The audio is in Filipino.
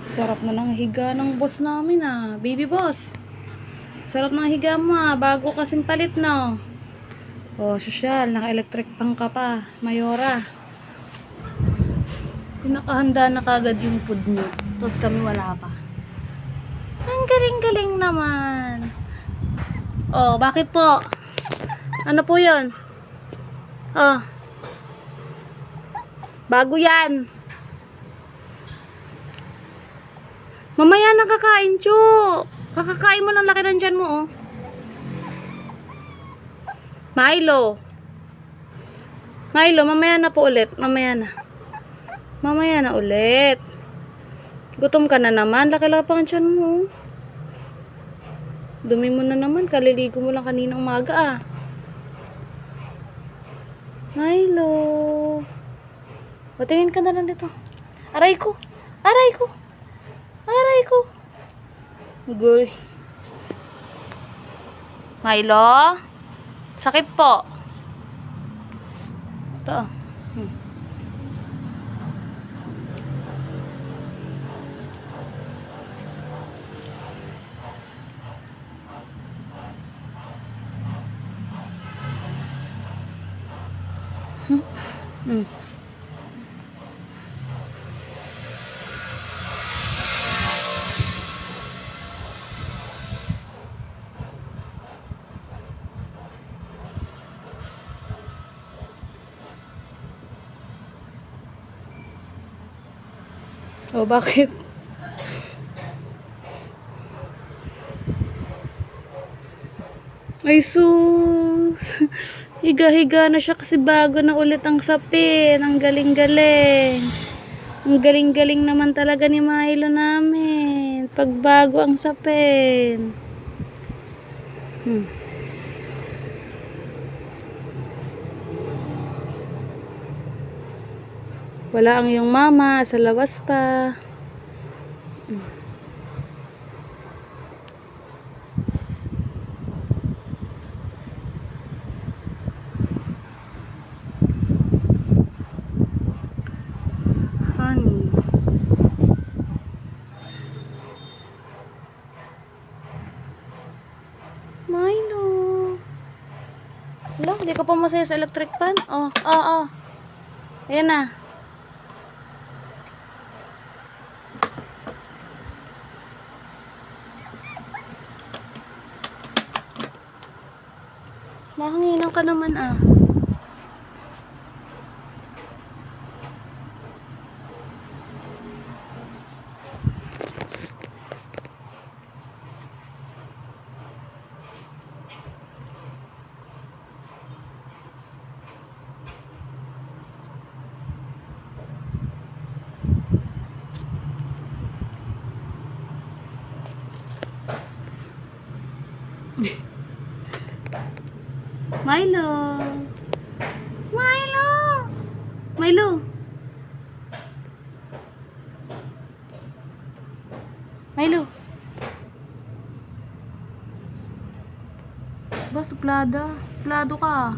Sarap na ng higa ng boss namin baby boss. Sarap ng higa mo bago kasing palit no. Oh, sosyal, naka-electric pang ka pa, Mayora. Pinakahanda na kagad yung food nyo. Tapos kami wala pa. Ang galing-galing naman. Oh, bakit po? Ano po yun? Oh. Bago yan. Mamaya na kakain, Chu. Kakakain mo ng laki ng tiyan mo, oh. Milo. Milo, mamaya na po ulit. Mamaya na. Mamaya na ulit. Gutom ka na naman. Laki-laki pa ang tiyan mo. Dumi mo na naman. Kaliligo mo lang kanina umaga, Milo. O, tingin ka na lang dito. Aray ko. Aray ko. Aray ko. Guy. Milo. Sakit po. Ito. Oh, bakit? Ay sus. Higa-higa na siya kasi bago na ulit ang sapin. Ang galing-galing. Ang galing-galing naman talaga ni Milo namin. Pag bago ang sapin. Wala ang iyong mama, sa lawas pa. Honey. Milo. Wala, hindi ka pa masaya sa electric fan? Oh. Ayan na. Mahanginan ka naman Milo. Milo. Milo. Milo. Ba, suplada. Suplado ka.